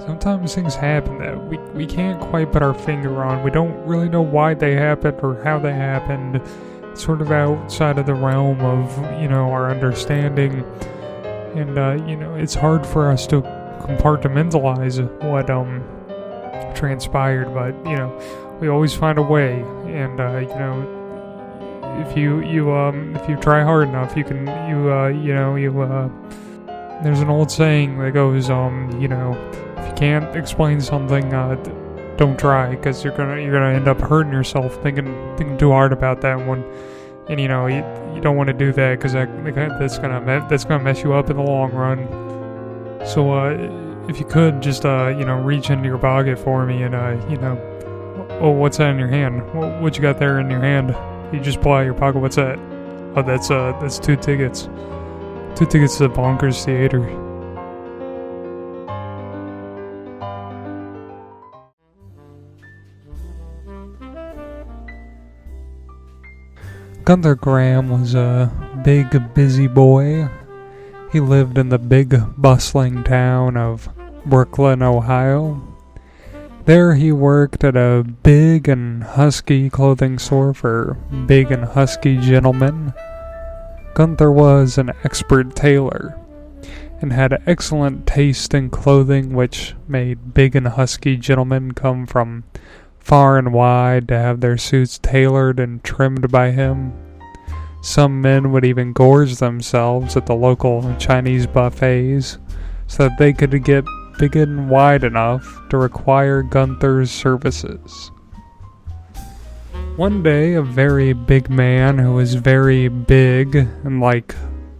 Sometimes things happen that we can't quite put our finger on. We don't really know why they happened or how they happened. It's sort of outside of the realm of, our understanding. And, it's hard for us to compartmentalize what transpired, but, we always find a way. And, if you try hard enough, there's an old saying that goes, if you can't explain something, don't try, because you're gonna end up hurting yourself thinking too hard about that one, and you don't want to do that because that's gonna mess you up in the long run. So if you could just reach into your pocket for me and oh, what's that in your hand? What you got there in your hand? You just pull out your pocket. What's that? Oh, that's 2 tickets. 2 tickets to the Bonkers Theater. Gunther Graham was a big, busy boy. He lived in the big, bustling town of Brooklyn, Ohio. There he worked at a big and husky clothing store for big and husky gentlemen. Gunther was an expert tailor and had excellent taste in clothing, which made big and husky gentlemen come from far and wide to have their suits tailored and trimmed by him. Some men would even gorge themselves at the local Chinese buffets so that they could get big and wide enough to require Gunther's services. One day, a very big man who was very big in like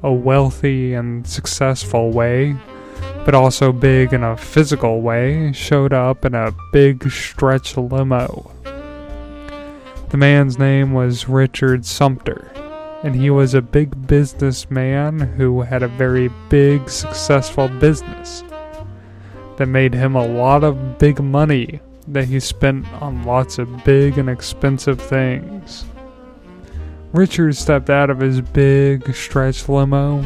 a wealthy and successful way, but also big in a physical way, showed up in a big stretch limo. The man's name was Richard Sumter, and he was a big businessman who had a very big, successful business that made him a lot of big money that he spent on lots of big and expensive things. Richard stepped out of his big stretch limo,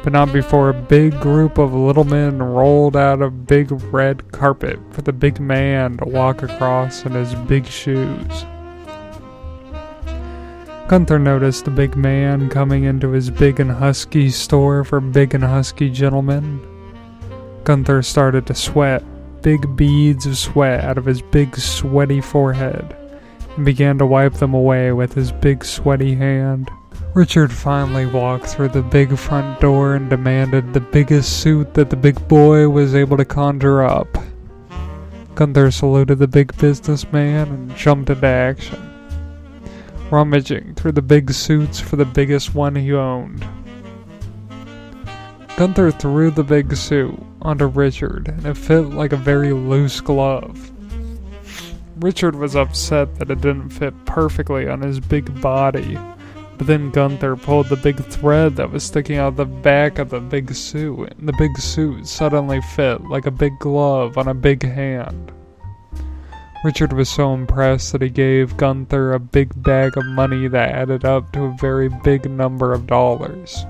but not before a big group of little men rolled out a big red carpet for the big man to walk across in his big shoes. Gunther noticed the big man coming into his big and husky store for big and husky gentlemen. Gunther started to sweat, big beads of sweat out of his big sweaty forehead, and began to wipe them away with his big sweaty hand. Richard finally walked through the big front door and demanded the biggest suit that the big boy was able to conjure up. Gunther saluted the big businessman and jumped into action, rummaging through the big suits for the biggest one he owned. Gunther threw the big suit onto Richard, and it fit like a very loose glove. Richard was upset that it didn't fit perfectly on his big body, but then Gunther pulled the big thread that was sticking out the back of the big suit, and the big suit suddenly fit like a big glove on a big hand. Richard was so impressed that he gave Gunther a big bag of money that added up to a very big number of dollars.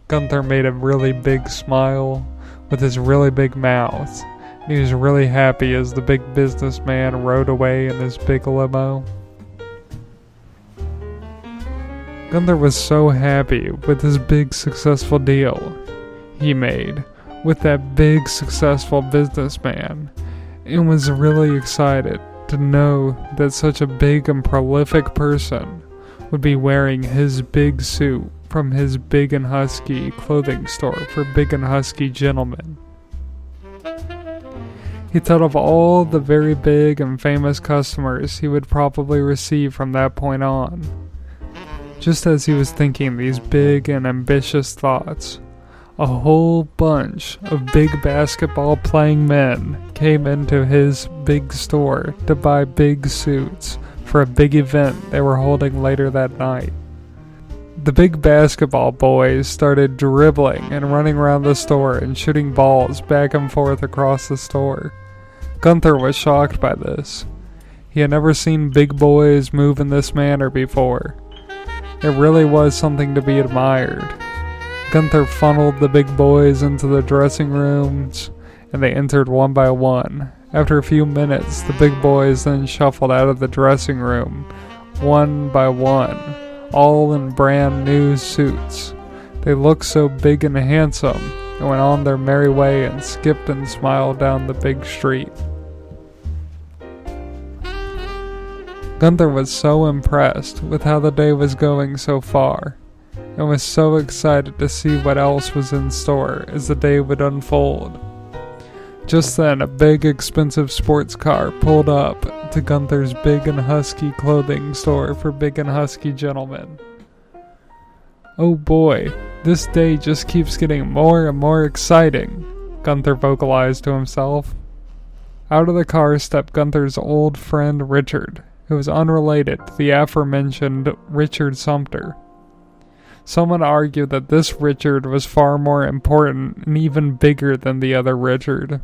Gunther made a really big smile with his really big mouth, and he was really happy as the big businessman rode away in his big limo. Gunther was so happy with his big successful deal he made with that big successful businessman, and was really excited to know that such a big and prolific person would be wearing his big suit from his big and husky clothing store for big and husky gentlemen. He thought of all the very big and famous customers he would probably receive from that point on. Just as he was thinking these big and ambitious thoughts, a whole bunch of big basketball playing men came into his big store to buy big suits for a big event they were holding later that night. The big basketball boys started dribbling and running around the store and shooting balls back and forth across the store. Gunther was shocked by this. He had never seen big boys move in this manner before. It really was something to be admired. Gunther funneled the big boys into the dressing rooms, and they entered one by one. After a few minutes, the big boys then shuffled out of the dressing room, one by one, all in brand new suits. They looked so big and handsome, and went on their merry way and skipped and smiled down the big street. Gunther was so impressed with how the day was going so far, and was so excited to see what else was in store as the day would unfold. Just then, a big, expensive sports car pulled up to Gunther's Big and Husky clothing store for big and husky gentlemen. "Oh boy, this day just keeps getting more and more exciting," Gunther vocalized to himself. Out of the car stepped Gunther's old friend Richard, who was unrelated to the aforementioned Richard Sumter. Someone argued that this Richard was far more important and even bigger than the other Richard.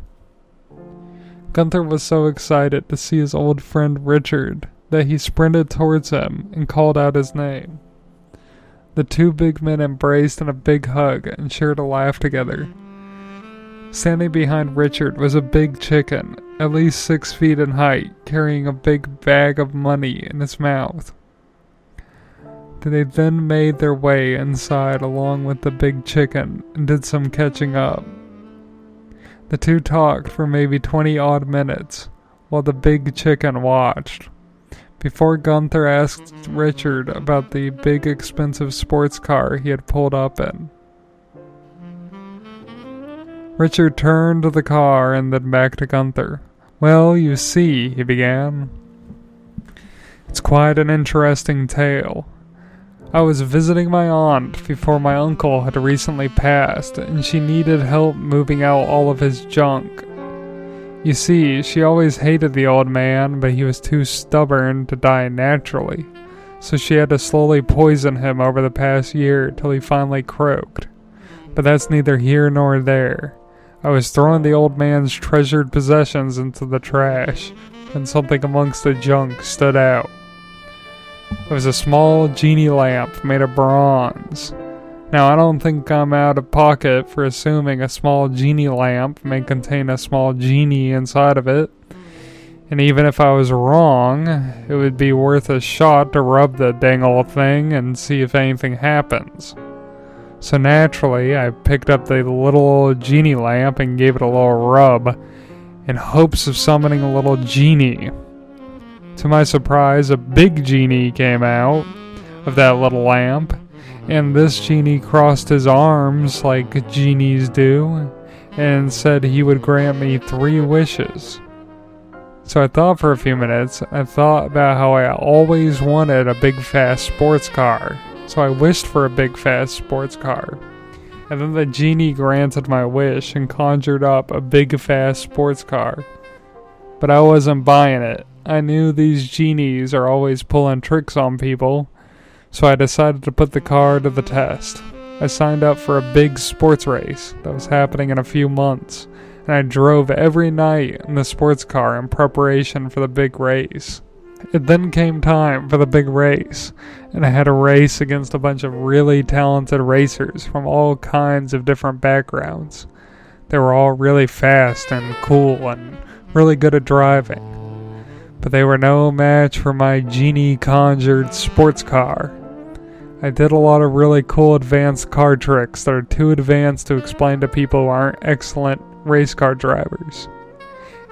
Gunther was so excited to see his old friend Richard that he sprinted towards him and called out his name. The two big men embraced in a big hug and shared a laugh together. Standing behind Richard was a big chicken, at least 6 feet in height, carrying a big bag of money in its mouth. They then made their way inside along with the big chicken and did some catching up. The two talked for maybe 20 odd minutes while the big chicken watched, before Gunther asked Richard about the big expensive sports car he had pulled up in. Richard turned to the car and then back to Gunther. "Well, you see," he began, "it's quite an interesting tale. I was visiting my aunt before my uncle had recently passed, and she needed help moving out all of his junk. You see, she always hated the old man, but he was too stubborn to die naturally, so she had to slowly poison him over the past year till he finally croaked. But that's neither here nor there. I was throwing the old man's treasured possessions into the trash, and something amongst the junk stood out. It was a small genie lamp made of bronze. Now, I don't think I'm out of pocket for assuming a small genie lamp may contain a small genie inside of it. And even if I was wrong, it would be worth a shot to rub the dang old thing and see if anything happens. So naturally, I picked up the little old genie lamp and gave it a little rub, in hopes of summoning a little genie. To my surprise, a big genie came out of that little lamp, and this genie crossed his arms like genies do, and said he would grant me 3 wishes. So I thought for a few minutes. I thought about how I always wanted a big fast sports car. So I wished for a big fast sports car. And then the genie granted my wish and conjured up a big fast sports car. But I wasn't buying it. I knew these genies are always pulling tricks on people, so I decided to put the car to the test. I signed up for a big sports race that was happening in a few months, and I drove every night in the sports car in preparation for the big race. It then came time for the big race, and I had to race against a bunch of really talented racers from all kinds of different backgrounds. They were all really fast and cool and really good at driving. But they were no match for my genie-conjured sports car. I did a lot of really cool advanced car tricks that are too advanced to explain to people who aren't excellent race car drivers.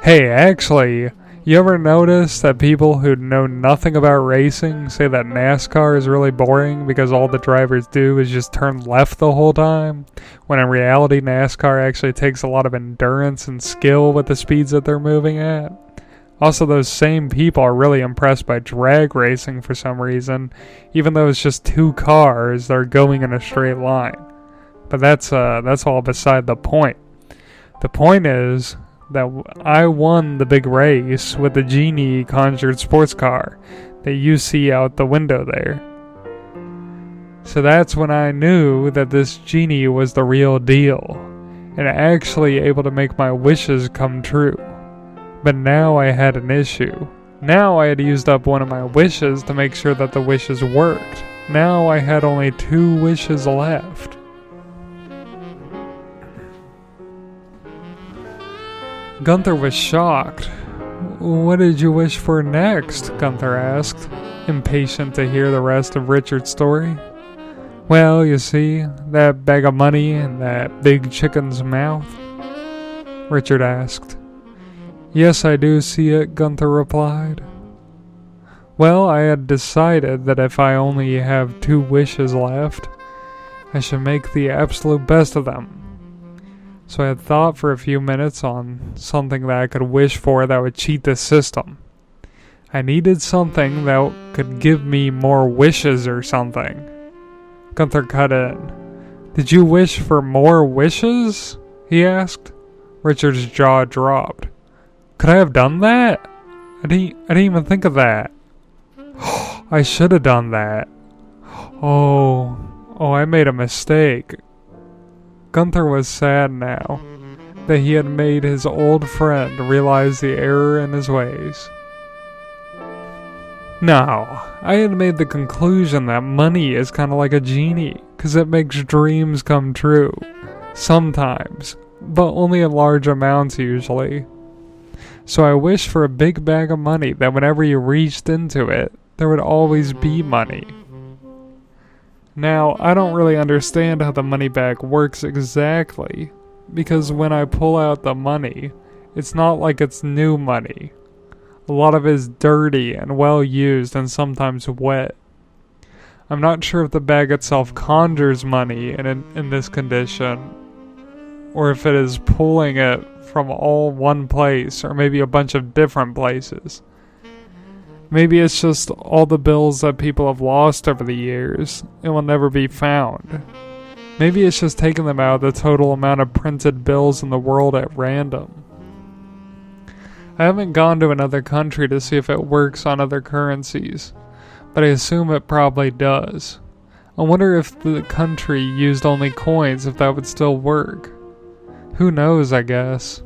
Hey, actually, you ever notice that people who know nothing about racing say that NASCAR is really boring because all the drivers do is just turn left the whole time, when in reality NASCAR actually takes a lot of endurance and skill with the speeds that they're moving at? Also, those same people are really impressed by drag racing for some reason, even though it's just 2 cars that are going in a straight line. But that's all beside the point. The point is that I won the big race with the genie conjured sports car that you see out the window there. So that's when I knew that this genie was the real deal, and actually able to make my wishes come true. But now I had an issue. Now I had used up one of my wishes to make sure that the wishes worked. Now I had only 2 wishes left. Gunther was shocked. "What did you wish for next?" Gunther asked, impatient to hear the rest of Richard's story. "Well, you see, that bag of money in that big chicken's mouth?" Richard asked. "Yes, I do see it," Gunther replied. "Well, I had decided that if I only have 2 wishes left, I should make the absolute best of them. So I had thought for a few minutes on something that I could wish for that would cheat the system. I needed something that could give me more wishes or something." Gunther cut in. "Did you wish for more wishes?" he asked. Richard's jaw dropped. "Could I have done that? I didn't even think of that. I should have done that. Oh, I made a mistake." Gunther was sad now that he had made his old friend realize the error in his ways. No, I had made the conclusion that money is kind of like a genie, 'cause it makes dreams come true. Sometimes, but only in large amounts usually. So I wished for a big bag of money that whenever you reached into it, there would always be money. Now, I don't really understand how the money bag works exactly, because when I pull out the money, it's not like it's new money. A lot of it is dirty and well used and sometimes wet. I'm not sure if the bag itself conjures money in this condition, or if it is pulling it from all one place, or maybe a bunch of different places. Maybe it's just all the bills that people have lost over the years and will never be found. Maybe it's just taking them out of the total amount of printed bills in the world at random. I haven't gone to another country to see if it works on other currencies, but I assume it probably does. I wonder if the country used only coins, if that would still work. Who knows, I guess.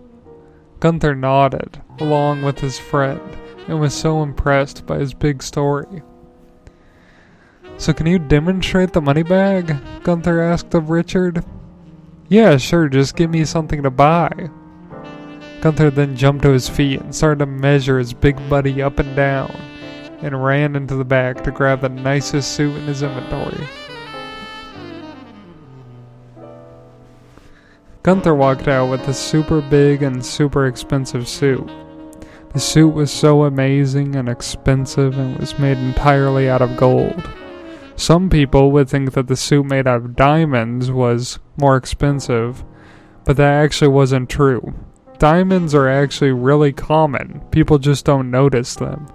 Gunther nodded, along with his friend, and was so impressed by his big story. "So can you demonstrate the money bag?" Gunther asked of Richard. "Yeah, sure, just give me something to buy." Gunther then jumped to his feet and started to measure his big buddy up and down, and ran into the back to grab the nicest suit in his inventory. Gunther walked out with a super big and super expensive suit. The suit was so amazing and expensive and was made entirely out of gold. Some people would think that the suit made out of diamonds was more expensive, but that actually wasn't true. Diamonds are actually really common, people just don't notice them.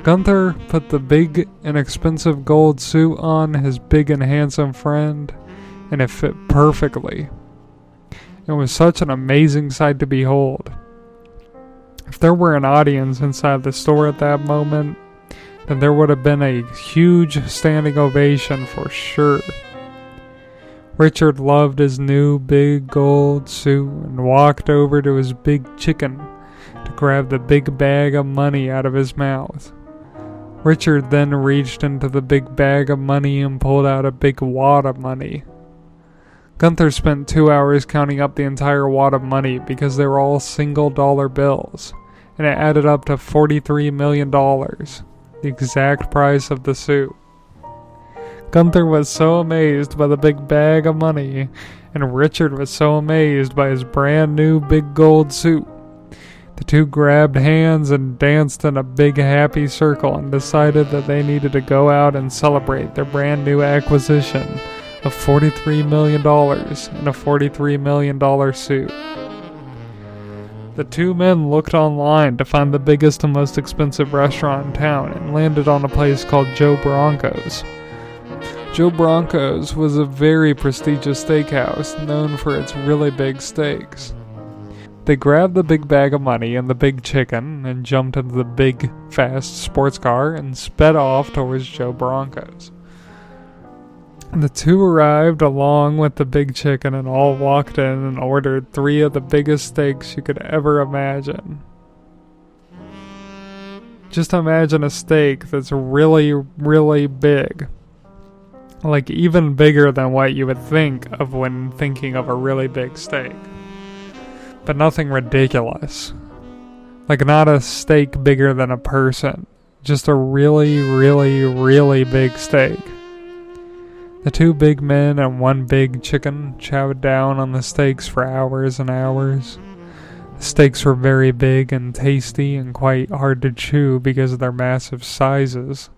Gunther put the big and expensive gold suit on his big and handsome friend, and it fit perfectly. It was such an amazing sight to behold. If there were an audience inside the store at that moment, then there would have been a huge standing ovation for sure. Richard loved his new big gold suit and walked over to his big chicken to grab the big bag of money out of his mouth. Richard then reached into the big bag of money and pulled out a big wad of money. Gunther spent 2 hours counting up the entire wad of money because they were all $1 bills, and it added up to $43 million, the exact price of the suit. Gunther was so amazed by the big bag of money, and Richard was so amazed by his brand new big gold suit. The two grabbed hands and danced in a big happy circle and decided that they needed to go out and celebrate their brand new acquisition of $43 million in a $43 million suit. The two men looked online to find the biggest and most expensive restaurant in town and landed on a place called Joe Bronco's. Joe Bronco's was a very prestigious steakhouse known for its really big steaks. They grabbed the big bag of money and the big chicken and jumped into the big, fast sports car and sped off towards Joe Bronco's. The two arrived along with the big chicken and all walked in and ordered 3 of the biggest steaks you could ever imagine. Just imagine a steak that's really, really big. Like even bigger than what you would think of when thinking of a really big steak. but nothing ridiculous. Like not a steak bigger than a person, just a really, really, really big steak. The two big men and one big chicken chowed down on the steaks for hours and hours. The steaks were very big and tasty and quite hard to chew because of their massive sizes.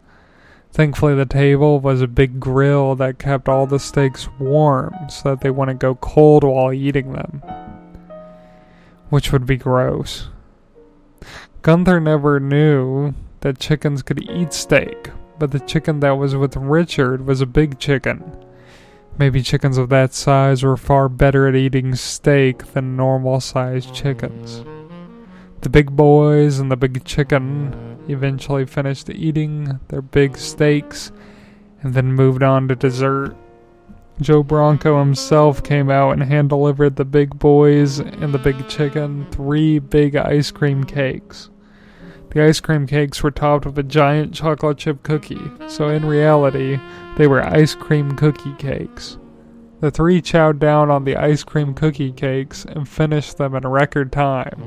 Thankfully, the table was a big grill that kept all the steaks warm so that they wouldn't go cold while eating them, which would be gross. Gunther never knew that chickens could eat steak, but the chicken that was with Richard was a big chicken. Maybe chickens of that size were far better at eating steak than normal-sized chickens. The big boys and the big chicken eventually finished eating their big steaks and then moved on to dessert. Joe Bronco himself came out and hand-delivered the big boys and the big chicken 3 big ice cream cakes. The ice cream cakes were topped with a giant chocolate chip cookie, so in reality, they were ice cream cookie cakes. The 3 chowed down on the ice cream cookie cakes and finished them in record time.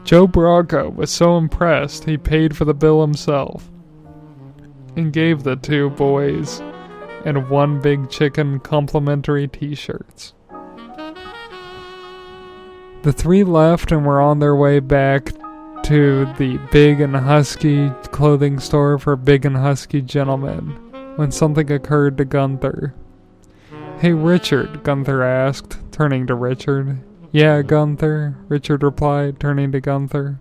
Joe Bronco was so impressed he paid for the bill himself and gave the 2 boys and 1 big chicken complimentary t-shirts. The 3 left and were on their way back to the Big and Husky clothing store for big and husky gentlemen when something occurred to Gunther. "Hey Richard," Gunther asked, turning to Richard. "Yeah, Gunther," Richard replied, turning to Gunther.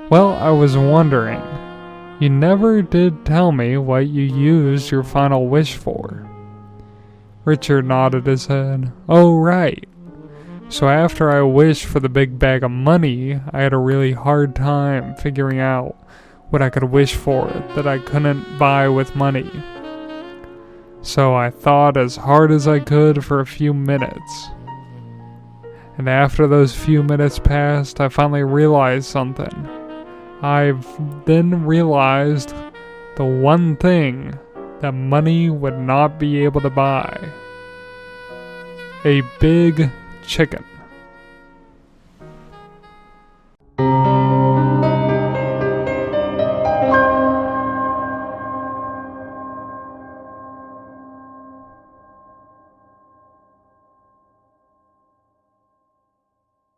"Well, I was wondering. You never did tell me what you used your final wish for." Richard nodded his head. "Oh, right. So after I wished for the big bag of money, I had a really hard time figuring out what I could wish for that I couldn't buy with money. So I thought as hard as I could for a few minutes. And after those few minutes passed, I finally realized something. I've then realized the one thing that money would not be able to buy. A big chicken."